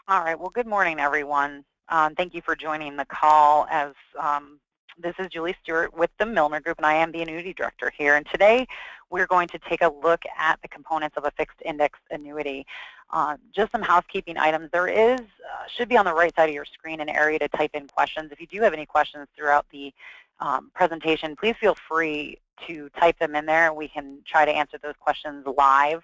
All right. Well, good morning, everyone. Thank you for joining the call. As this is Julie Stewart with the Milner Group, and I am the annuity director here. And today, we're going to take a look at the components of a fixed index annuity. Just some housekeeping items. There is should be on the right side of your screen an area to type in questions. If you do have any questions throughout the presentation, please feel free to type them in there, and we can try to answer those questions live.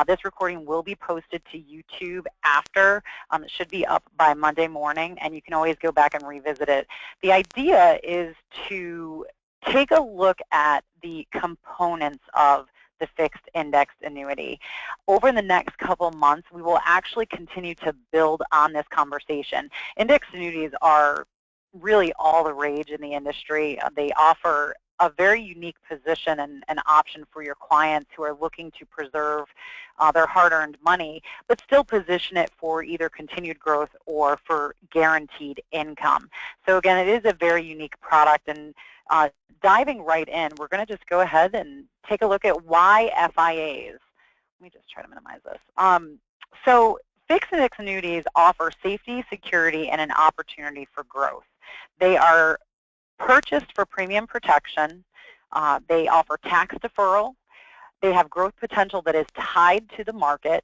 This recording will be posted to YouTube after. It should be up by Monday morning, and you can always go back and revisit it. The idea is to take a look at the components of the fixed indexed annuity. Over the next couple months, we will actually continue to build on this conversation. Indexed annuities are really all the rage in the industry. They offer a very unique position and an option for your clients who are looking to preserve their hard-earned money, but still position it for either continued growth or for guaranteed income. So again, it is a very unique product, and diving right in, we're going to just go ahead and take a look at why FIAs. Let me just try to minimize this. So fixed index annuities offer safety, security, and an opportunity for growth. They are purchased for premium protection. They offer tax deferral. They have growth potential that is tied to the market,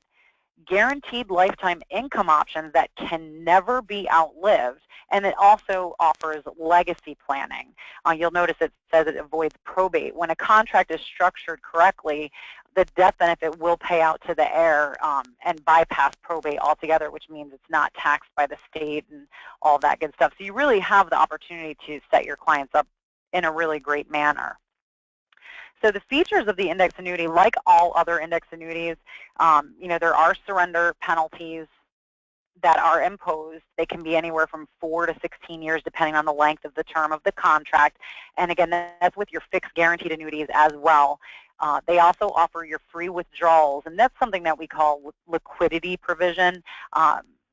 guaranteed lifetime income options that can never be outlived, and it also offers legacy planning. You'll notice it says it avoids probate. When a contract is structured correctly, the death benefit will pay out to the heir and bypass probate altogether, which means it's not taxed by the state and all that good stuff. So you really have the opportunity to set your clients up in a really great manner. So the features of the index annuity, like all other index annuities, there are surrender penalties that are imposed. They can be anywhere from 4 to 16 years, depending on the length of the term of the contract. And again, that's with your fixed guaranteed annuities as well. They also offer your free withdrawals, and that's something that we call liquidity provision.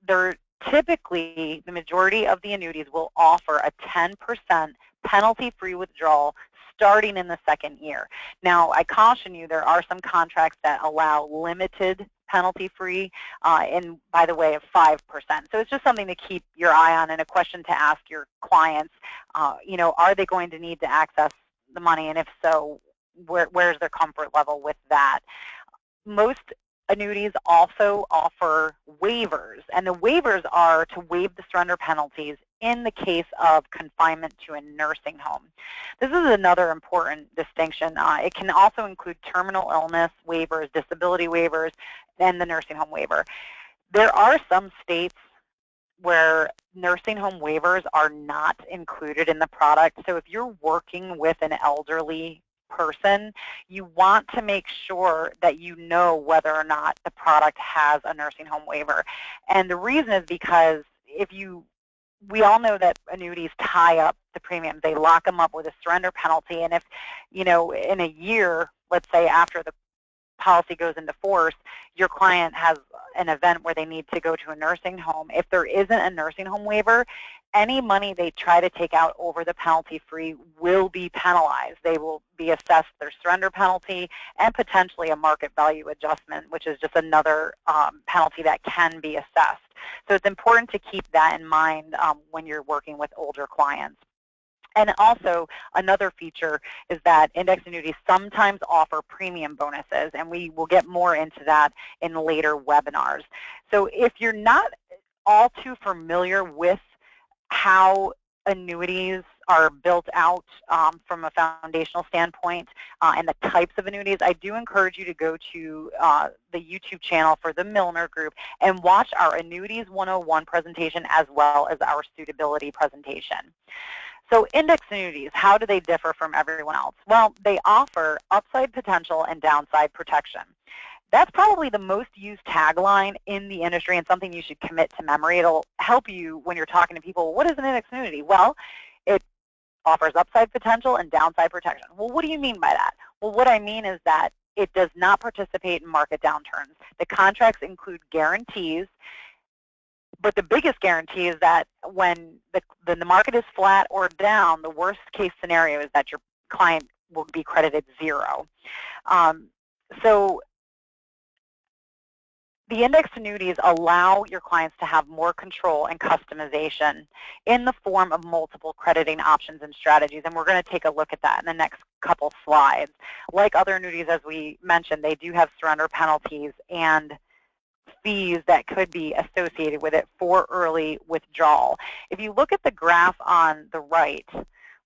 They're typically, the majority of the annuities will offer a 10% penalty-free withdrawal starting in the second year. Now, I caution you, there are some contracts that allow limited penalty-free in by the way of 5%. So it's just something to keep your eye on and a question to ask your clients. Are they going to need to access the money, and if so, where's their comfort level with that? Most annuities also offer waivers, and the waivers are to waive the surrender penalties in the case of confinement to a nursing home. This is another important distinction. It can also include terminal illness waivers, disability waivers, and the nursing home waiver. There are some states where nursing home waivers are not included in the product. So if you're working with an elderly person, you want to make sure that you know whether or not the product has a nursing home waiver. And the reason is because we all know that annuities tie up the premiums. They lock them up with a surrender penalty, and if, in a year, let's say after the policy goes into force, your client has an event where they need to go to a nursing home. If there isn't a nursing home waiver, any money they try to take out over the penalty-free will be penalized. They will be assessed their surrender penalty and potentially a market value adjustment, which is just another penalty that can be assessed. So it's important to keep that in mind when you're working with older clients. And also, another feature is that index annuities sometimes offer premium bonuses, and we will get more into that in later webinars. So if you're not all too familiar with how annuities are built out from a foundational standpoint and the types of annuities, I do encourage you to go to the YouTube channel for the Milner Group and watch our Annuities 101 presentation as well as our suitability presentation. So index annuities, how do they differ from everyone else? Well, they offer upside potential and downside protection. That's probably the most used tagline in the industry and something you should commit to memory. It'll help you when you're talking to people. What is an index annuity? Well, it offers upside potential and downside protection. Well, what do you mean by that? Well, what I mean is that it does not participate in market downturns. The contracts include guarantees, but the biggest guarantee is that when the market is flat or down, the worst case scenario is that your client will be credited zero. So the indexed annuities allow your clients to have more control and customization in the form of multiple crediting options and strategies, and we're going to take a look at that in the next couple slides. Like other annuities, as we mentioned, they do have surrender penalties and fees that could be associated with it for early withdrawal. If you look at the graph on the right,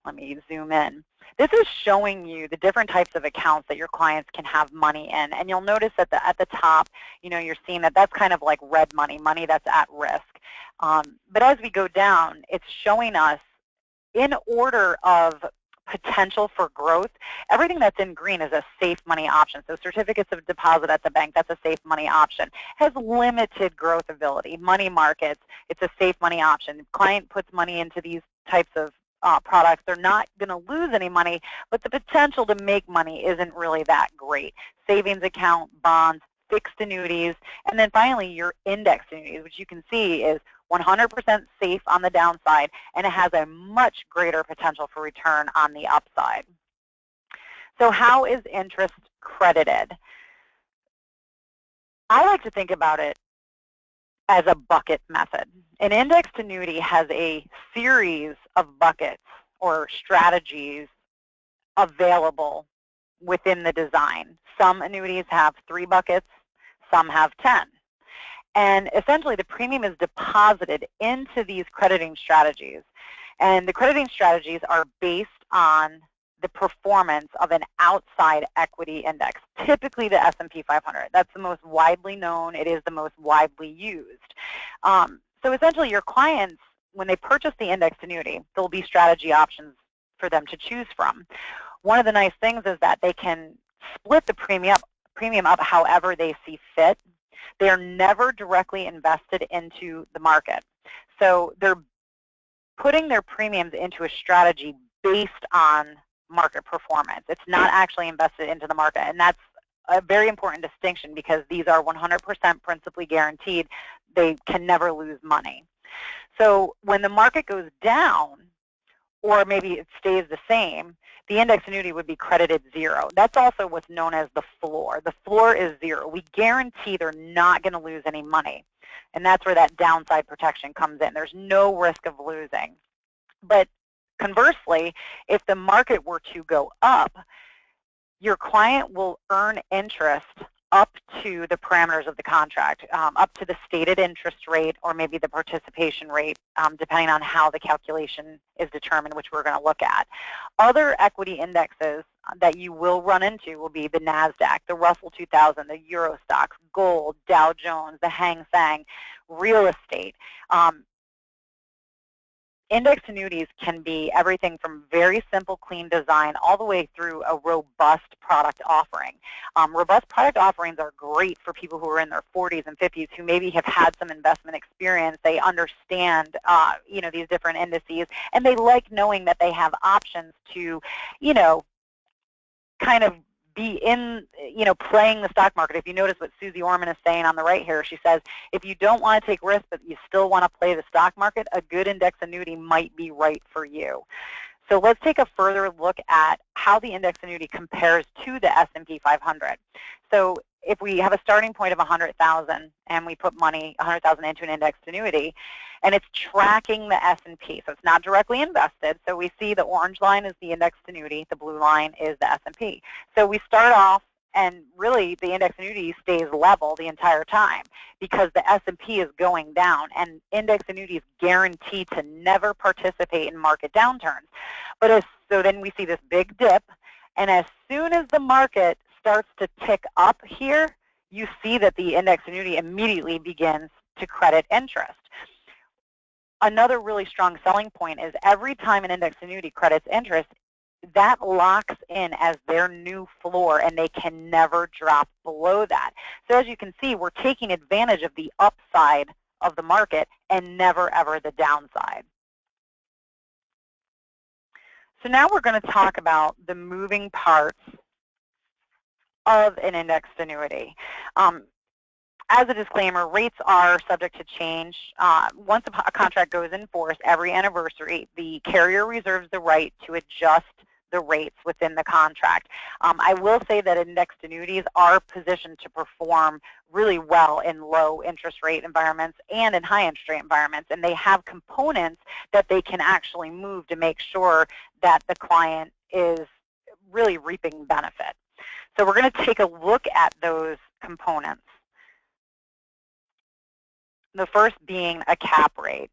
let me zoom in. This is showing you the different types of accounts that your clients can have money in. And you'll notice that at the top, you're seeing that that's kind of like red money, money that's at risk. But as we go down, it's showing us in order of potential for growth, everything that's in green is a safe money option. So certificates of deposit at the bank, that's a safe money option. Has limited growth ability. Money markets, it's a safe money option. If client puts money into these types of products, they're not going to lose any money, but the potential to make money isn't really that great. Savings account, bonds, fixed annuities, and then finally your indexed annuities, which you can see is 100% safe on the downside, and it has a much greater potential for return on the upside. So how is interest credited? I like to think about it as a bucket method. An indexed annuity has a series of buckets or strategies available within the design. Some annuities have 3 buckets, some have 10. And essentially the premium is deposited into these crediting strategies. And the crediting strategies are based on the performance of an outside equity index, typically the S&P 500. That's the most widely known. It is the most widely used. So essentially your clients, when they purchase the indexed annuity, there'll be strategy options for them to choose from. One of the nice things is that they can split the premium up however they see fit. They are never directly invested into the market. So they're putting their premiums into a strategy based on market performance. It's not actually invested into the market, and that's a very important distinction because these are 100% principally guaranteed. They can never lose money. So when the market goes down, or maybe it stays the same, the index annuity would be credited 0. That's also what's known as the floor. The floor is 0. We guarantee they're not going to lose any money, and that's where that downside protection comes in. There's no risk of losing. But conversely, if the market were to go up, your client will earn interest up to the parameters of the contract, up to the stated interest rate or maybe the participation rate, depending on how the calculation is determined, which we're going to look at. Other equity indexes that you will run into will be the NASDAQ, the Russell 2000, the Euro stocks, gold, Dow Jones, the Hang Seng, real estate. Indexed annuities can be everything from very simple, clean design all the way through a robust product offering. Robust product offerings are great for people who are in their 40s and 50s who maybe have had some investment experience. They understand, these different indices, and they like knowing that they have options to, kind of be in, playing the stock market. If you notice what Susie Orman is saying on the right here, she says, if you don't want to take risks but you still want to play the stock market, a good index annuity might be right for you. So let's take a further look at how the index annuity compares to the S&P 500. So if we have a starting point of 100,000 and we put money, 100,000 into an indexed annuity, and it's tracking the S&P, so it's not directly invested. So we see the orange line is the indexed annuity, the blue line is the S&P. So we start off, and really the index annuity stays level the entire time because the S&P is going down, and index annuities guarantee to never participate in market downturns. But so then we see this big dip, and as soon as the market starts to tick up here, you see that the index annuity immediately begins to credit interest. Another really strong selling point is every time an index annuity credits interest, that locks in as their new floor, and they can never drop below that. So as you can see, we're taking advantage of the upside of the market and never, ever the downside. So now we're going to talk about the moving parts of an indexed annuity. As a disclaimer, rates are subject to change. Once a contract goes in force, every anniversary, the carrier reserves the right to adjust the rates within the contract. I will say that indexed annuities are positioned to perform really well in low interest rate environments and in high interest rate environments, and they have components that they can actually move to make sure that the client is really reaping benefit. So we're going to take a look at those components. The first being a cap rate.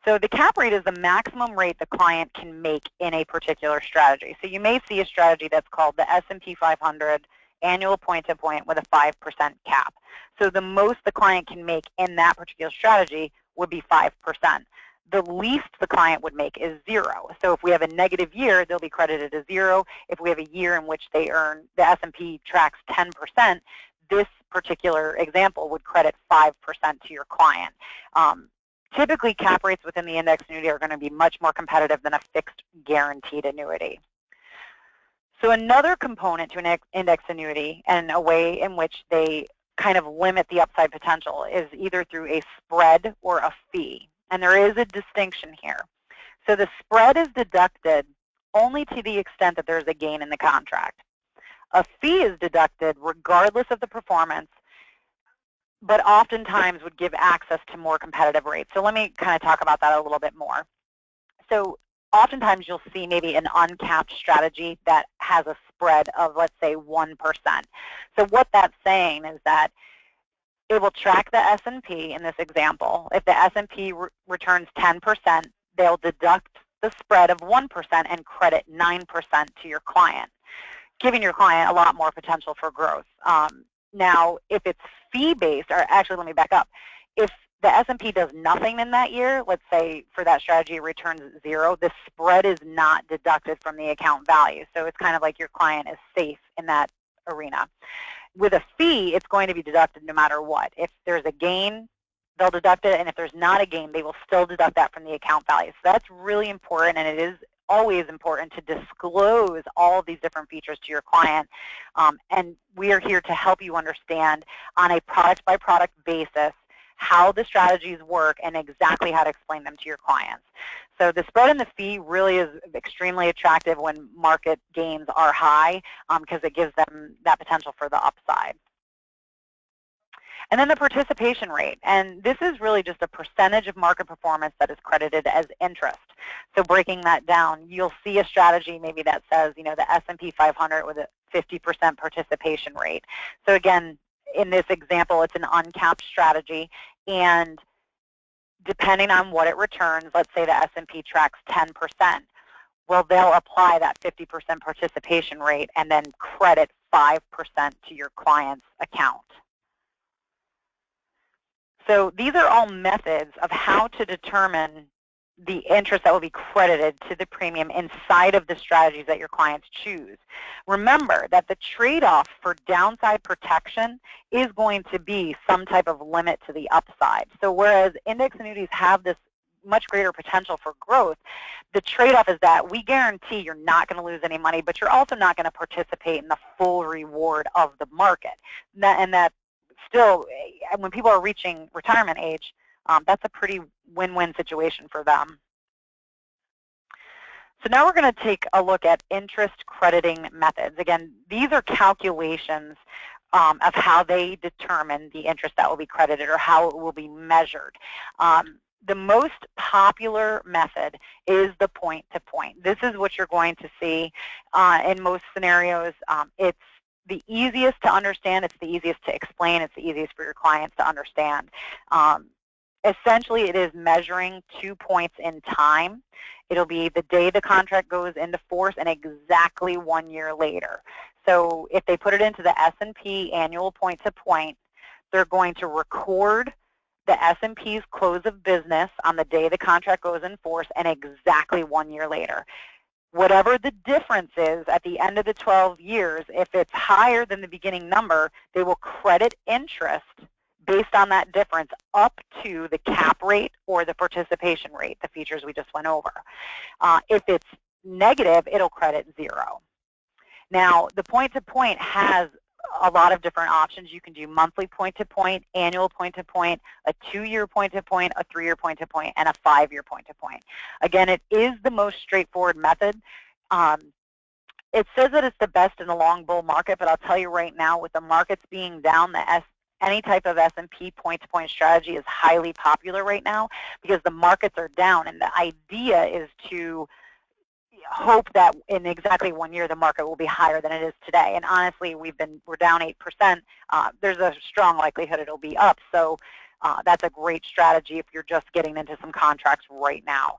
So the cap rate is the maximum rate the client can make in a particular strategy. So you may see a strategy that's called the S&P 500 annual point-to-point with a 5% cap. So the most the client can make in that particular strategy would be 5%. The least the client would make is 0. So if we have a negative year, they'll be credited as 0. If we have a year in which they earn, the S&P tracks 10%, this particular example would credit 5% to your client. Typically, cap rates within the index annuity are going to be much more competitive than a fixed guaranteed annuity. So another component to an index annuity and a way in which they kind of limit the upside potential is either through a spread or a fee. And there is a distinction here. So the spread is deducted only to the extent that there's a gain in the contract. A fee is deducted regardless of the performance, but oftentimes would give access to more competitive rates. So let me kind of talk about that a little bit more. So oftentimes you'll see maybe an uncapped strategy that has a spread of, let's say, 1%. So what that's saying is that it will track the S&P in this example. If the S&P returns 10%, they'll deduct the spread of 1% and credit 9% to your client, giving your client a lot more potential for growth. Now, if it's fee-based, or actually let me back up. If the S&P does nothing in that year, let's say for that strategy it returns 0, the spread is not deducted from the account value. So it's kind of like your client is safe in that arena. With a fee, it's going to be deducted no matter what. If there's a gain, they'll deduct it, and if there's not a gain, they will still deduct that from the account value. So that's really important, and it is always important to disclose all of these different features to your client. And we are here to help you understand on a product-by-product basis how the strategies work and exactly how to explain them to your clients. So the spread and the fee really is extremely attractive when market gains are high because it gives them that potential for the upside. And then the participation rate, and this is really just a percentage of market performance that is credited as interest. So breaking that down, you'll see a strategy maybe that says, you know, the S&P 500 with a 50% participation rate. So again, in this example, it's an uncapped strategy, and depending on what it returns, let's say the S&P tracks 10%, well, they'll apply that 50% participation rate and then credit 5% to your client's account. So these are all methods of how to determine the interest that will be credited to the premium inside of the strategies that your clients choose. Remember that the trade-off for downside protection is going to be some type of limit to the upside. So whereas index annuities have this much greater potential for growth, the trade-off is that we guarantee you're not going to lose any money, but you're also not going to participate in the full reward of the market. And that still, when people are reaching retirement age, that's a pretty win-win situation for them. So now we're going to take a look at interest crediting methods. Again, these are calculations of how they determine the interest that will be credited or how it will be measured. The most popular method is the point-to-point. This is what you're going to see in most scenarios. It's the easiest to understand, it's the easiest to explain, it's the easiest for your clients to understand. Essentially, it is measuring 2 points in time. It'll be the day the contract goes into force and exactly 1 year later. So if they put it into the S&P annual point-to-point, they're going to record the S&P's close of business on the day the contract goes in force and exactly 1 year later. Whatever the difference is at the end of the 12 years, if it's higher than the beginning number, they will credit interest based on that difference up to the cap rate or the participation rate, the features we just went over. If it's negative, it'll credit 0. Now, the point-to-point has a lot of different options. You can do monthly point-to-point, annual point-to-point, a 2-year point-to-point, a 3-year point-to-point, and a 5-year point-to-point. Again, it is the most straightforward method. it says that it's the best in the long bull market, but I'll tell you right now, with the markets being down, any type of S&P point-to-point strategy is highly popular right now because the markets are down, and the idea is to hope that in exactly 1 year the market will be higher than it is today. And honestly, we're down 8%. There's a strong likelihood it'll be up. So that's a great strategy if you're just getting into some contracts right now.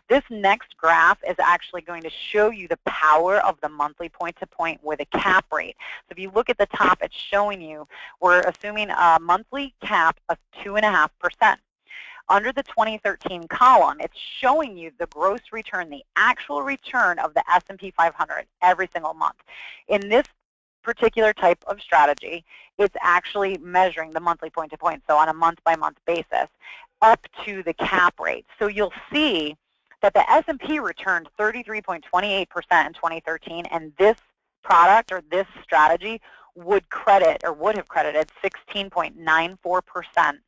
This next graph is actually going to show you the power of the monthly point-to-point with a cap rate. So if you look at the top, it's showing you we're assuming a monthly cap of 2.5%. Under the 2013 column, it's showing you the gross return, the actual return of the S&P 500 every single month. In this particular type of strategy, it's actually measuring the monthly point-to-point, so on a month-by-month basis, up to the cap rate. So you'll see that the S&P returned 33.28% in 2013, and this product or this strategy would have credited 16.94%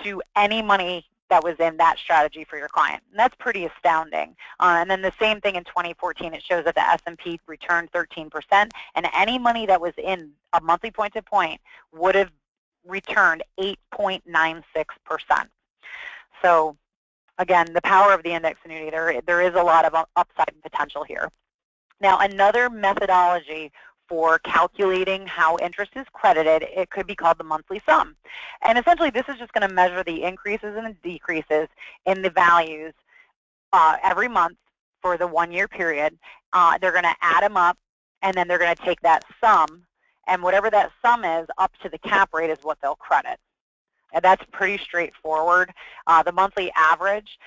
to any money that was in that strategy for your client. And that's pretty astounding. And then the same thing in 2014, it shows that the S&P returned 13%, and any money that was in a monthly point-to-point would have returned 8.96%. So again, the power of the index annuity, there is a lot of upside potential here. Now, another methodology for calculating how interest is credited, it could be called the monthly sum. And essentially, this is just going to measure the increases and the decreases in the values every month for the 1 year period. They're going to add them up, and then they're going to take that sum, and whatever that sum is up to the cap rate is what they'll credit. And that's pretty straightforward. The monthly average,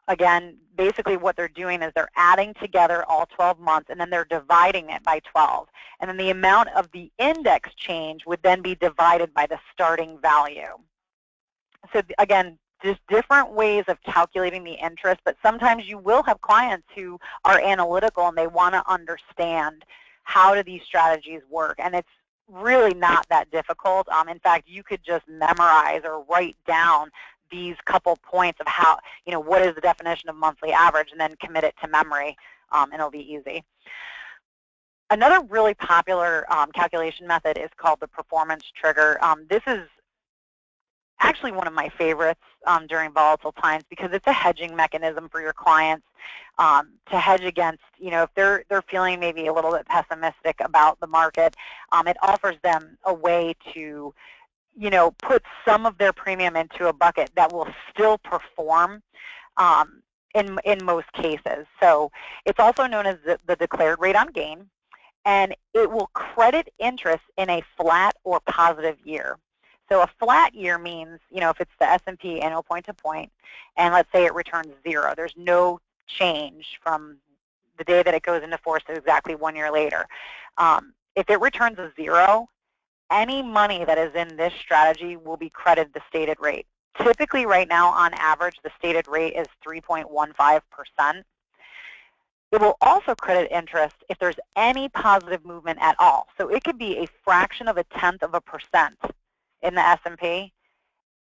again, basically what they're doing is they're adding together all 12 months, and then they're dividing it by 12. And then the amount of the index change would then be divided by the starting value. So again, just different ways of calculating the interest, but sometimes you will have clients who are analytical and they want to understand how do these strategies work. And it's really not that difficult. In fact, you could just memorize or write down these couple points of how, what is the definition of monthly average, and then commit it to memory, and it'll be easy. Another really popular calculation method is called the performance trigger. This is actually one of my favorites during volatile times because it's a hedging mechanism for your clients to hedge against, if they're feeling maybe a little bit pessimistic about the market. It offers them a way to put some of their premium into a bucket that will still perform in most cases. So it's also known as the declared rate on gain, and it will credit interest in a flat or positive year. So a flat year means, if it's the S&P annual point-to-point, and let's say it returns 0, there's no change from the day that it goes into force to exactly 1 year later. If it returns a 0, any money that is in this strategy will be credited the stated rate. Typically right now, on average, the stated rate is 3.15%. It will also credit interest if there's any positive movement at all. So it could be a fraction of 0.1% in the S&P,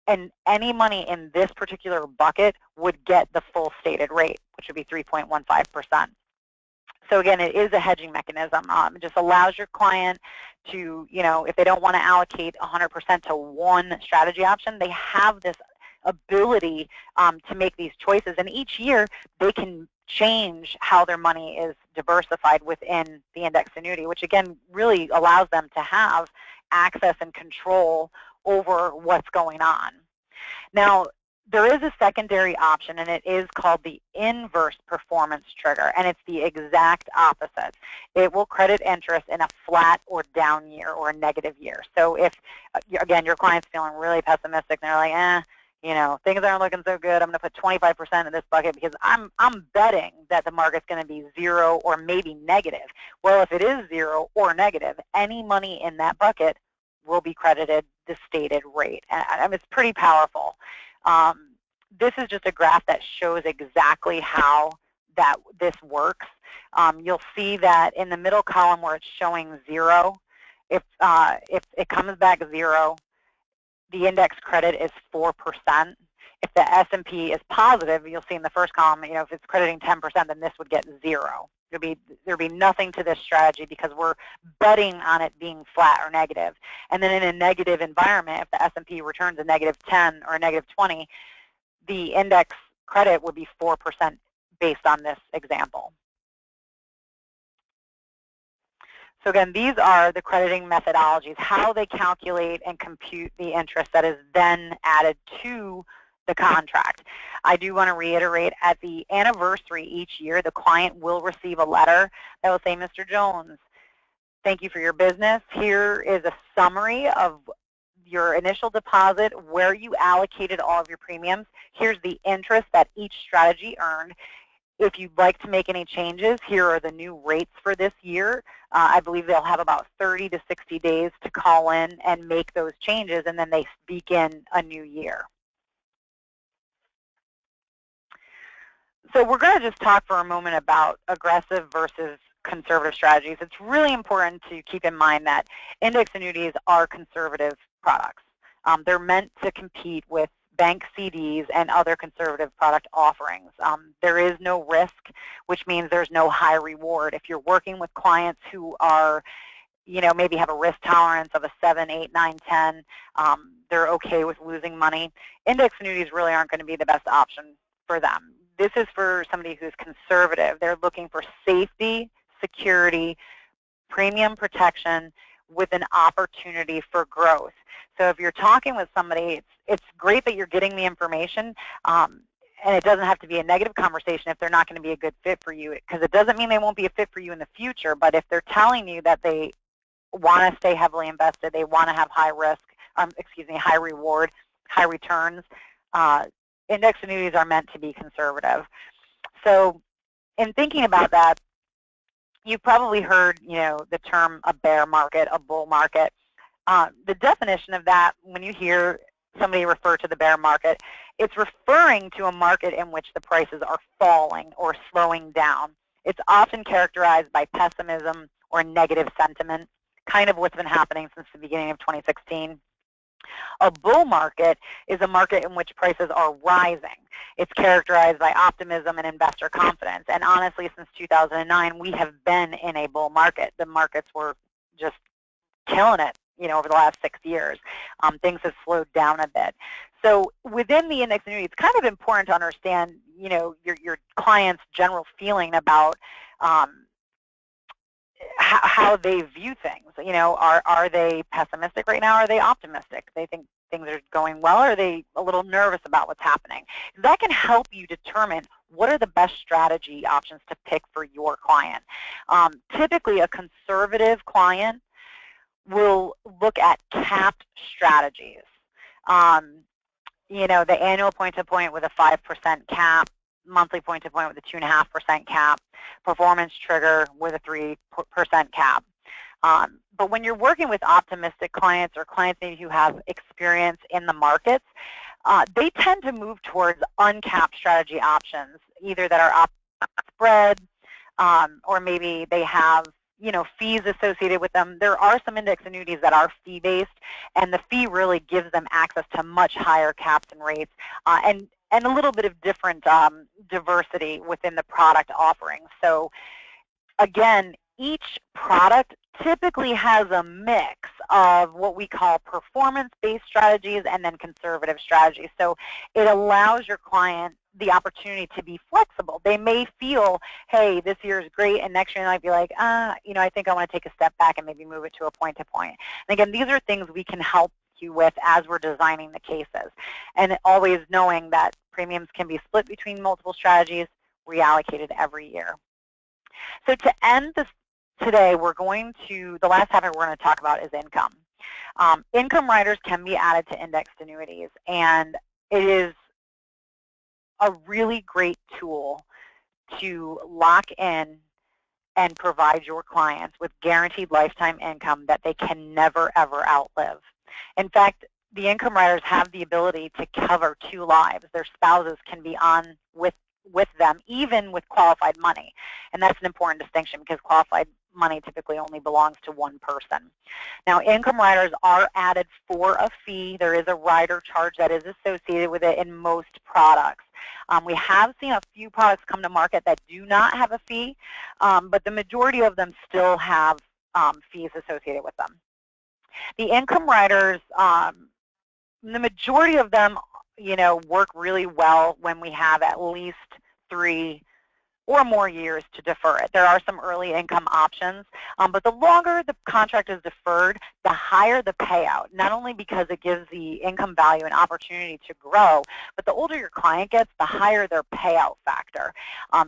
and any money in this particular bucket would get the full stated rate, which would be 3.15%. So again, it is a hedging mechanism. It just allows your client to, if they don't want to allocate 100% to one strategy option, they have this ability to make these choices. And each year, they can change how their money is diversified within the index annuity, which again really allows them to have access and control over what's going on. Now, there is a secondary option, and it is called the inverse performance trigger, and it's the exact opposite. It will credit interest in a flat or down year or a negative year. So if, again, your client's feeling really pessimistic, and they're like, things aren't looking so good, I'm going to put 25% in this bucket because I'm betting that the market's going to be 0 or maybe negative. Well, if it is 0 or negative, any money in that bucket will be credited the stated rate. And it's pretty powerful. This is just a graph that shows exactly how this works. You'll see that in the middle column where it's showing 0, if it comes back 0, the index credit is 4%. If the S&P is positive, you'll see in the first column, if it's crediting 10%, then this would get 0. There'd be nothing to this strategy because we're betting on it being flat or negative. And then in a negative environment, if the S&P returns a -10 or a -20, the index credit would be 4% based on this example. So again, these are the crediting methodologies, how they calculate and compute the interest that is then added to the contract. I do want to reiterate, at the anniversary each year, the client will receive a letter that will say, Mr. Jones, thank you for your business. Here is a summary of your initial deposit, where you allocated all of your premiums. Here's the interest that each strategy earned. If you'd like to make any changes, here are the new rates for this year. I believe they'll have about 30 to 60 days to call in and make those changes, and then they begin a new year. So we're going to just talk for a moment about aggressive versus conservative strategies. It's really important to keep in mind that index annuities are conservative products. They're meant to compete with bank CDs and other conservative product offerings. There is no risk, which means there's no high reward. If you're working with clients who are, maybe have a risk tolerance of a 7, 8, 9, 10, they're okay with losing money, index annuities really aren't going to be the best option for them. This is for somebody who's conservative. They're looking for safety, security, premium protection with an opportunity for growth. So if you're talking with somebody, it's great that you're getting the information, and it doesn't have to be a negative conversation if they're not going to be a good fit for you, because it doesn't mean they won't be a fit for you in the future. But if they're telling you that they want to stay heavily invested, they want to have high risk, high reward, high returns, index annuities are meant to be conservative. So in thinking about that, you've probably heard, the term a bear market, a bull market. The definition of that, when you hear somebody refer to the bear market, it's referring to a market in which the prices are falling or slowing down. It's often characterized by pessimism or negative sentiment, kind of what's been happening since the beginning of 2016. A bull market is a market in which prices are rising. It's characterized by optimism and investor confidence. And honestly, since 2009, we have been in a bull market. The markets were just killing it, over the last 6 years. Things have slowed down a bit. So within the index annuity, it's kind of important to understand, your client's general feeling about how they view things. Are they pessimistic right now? Are they optimistic? They think things are going well, or are they a little nervous about what's happening? That can help you determine what are the best strategy options to pick for your client. Typically, a conservative client will look at capped strategies. The annual point-to-point with a 5% cap, monthly point-to-point with a 2.5% cap, performance trigger with a 3% cap. But when you're working with optimistic clients or clients maybe who have experience in the markets, they tend to move towards uncapped strategy options, either that are spread, or maybe they have fees associated with them. There are some index annuities that are fee-based, and the fee really gives them access to much higher caps and rates, and a little bit of different diversity within the product offerings. So again, each product typically has a mix of what we call performance-based strategies and then conservative strategies. So it allows your client the opportunity to be flexible. They may feel, hey, this year is great, and next year they might be like, I think I want to take a step back and maybe move it to a point-to-point. And again, these are things we can help you with as we're designing the cases. And always knowing that premiums can be split between multiple strategies, reallocated every year. So to end this today, the last topic we're going to talk about is income. Income riders can be added to indexed annuities, and it is a really great tool to lock in and provide your clients with guaranteed lifetime income that they can never, ever outlive. In fact, the income riders have the ability to cover 2 lives. Their spouses can be on with them, even with qualified money. And that's an important distinction, because qualified money typically only belongs to one person. Now, income riders are added for a fee. There is a rider charge that is associated with it in most products. We have seen a few products come to market that do not have a fee, but the majority of them still have fees associated with them. The income riders, the majority of them, work really well when we have at least 3 or more years to defer it. There are some early income options, but the longer the contract is deferred, the higher the payout, not only because it gives the income value an opportunity to grow, but the older your client gets, the higher their payout factor.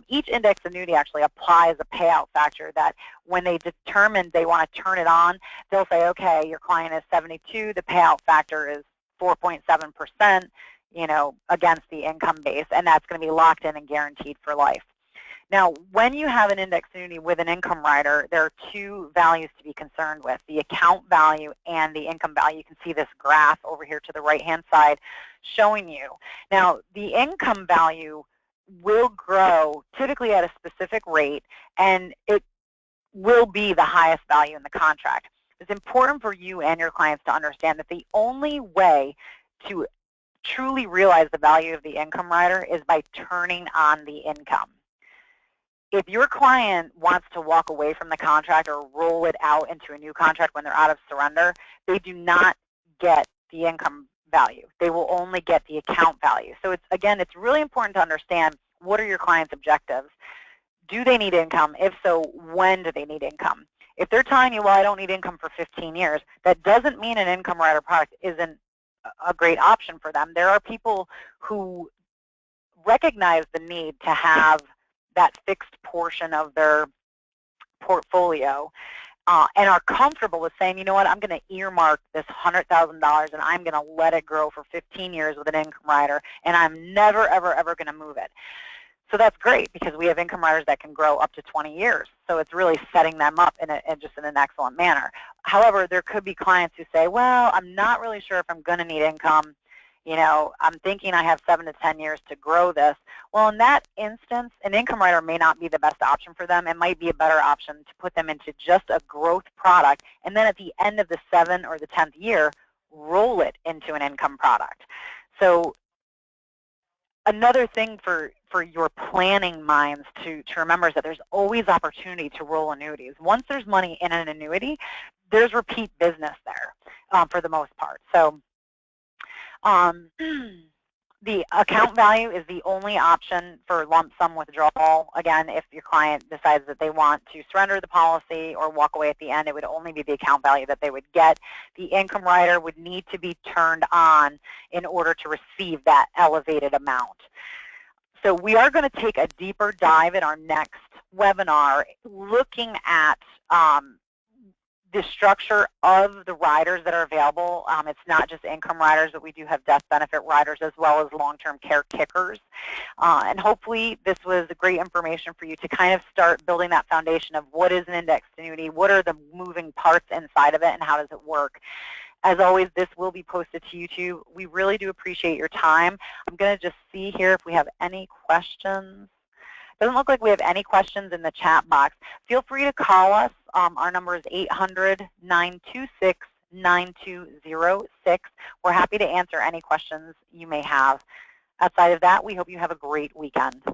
Each index annuity actually applies a payout factor that when they determine they want to turn it on, they'll say, okay, your client is 72, the payout factor is 4.7%, against the income base, and that's going to be locked in and guaranteed for life. Now, when you have an index annuity with an income rider, there are 2 values to be concerned with, the account value and the income value. You can see this graph over here to the right-hand side showing you. Now, the income value will grow typically at a specific rate, and it will be the highest value in the contract. It's important for you and your clients to understand that the only way to truly realize the value of the income rider is by turning on the income. If your client wants to walk away from the contract or roll it out into a new contract when they're out of surrender, they do not get the income value. They will only get the account value. So it's really important to understand, what are your client's objectives? Do they need income? If so, when do they need income? If they're telling you, well, I don't need income for 15 years, that doesn't mean an income rider product isn't a great option for them. There are people who recognize the need to have that fixed portion of their portfolio and are comfortable with saying, you know what, I'm going to earmark this $100,000 and I'm going to let it grow for 15 years with an income rider, and I'm never, ever, ever going to move it. So that's great, because we have income riders that can grow up to 20 years. So it's really setting them up in an excellent manner. However, there could be clients who say, well, I'm not really sure if I'm going to need income. I'm thinking I have 7 to 10 years to grow this. Well, in that instance, an income rider may not be the best option for them. It might be a better option to put them into just a growth product, and then at the end of the 7th or the 10th year, roll it into an income product. So another thing for your planning minds to remember is that there's always opportunity to roll annuities. Once there's money in an annuity, there's repeat business there for the most part. So the account value is the only option for lump sum withdrawal. Again, if your client decides that they want to surrender the policy or walk away at the end, it would only be the account value that they would get. The income rider would need to be turned on in order to receive that elevated amount. So we are going to take a deeper dive in our next webinar looking at the structure of the riders that are available. It's not just income riders, but we do have death benefit riders as well as long-term care kickers. And hopefully this was great information for you to kind of start building that foundation of what is an indexed annuity, what are the moving parts inside of it, and how does it work. As always, this will be posted to YouTube. We really do appreciate your time. I'm going to just see here if we have any questions. Doesn't look like we have any questions in the chat box. Feel free to call us. Our number is 800-926-9206. We're happy to answer any questions you may have. Outside of that, we hope you have a great weekend.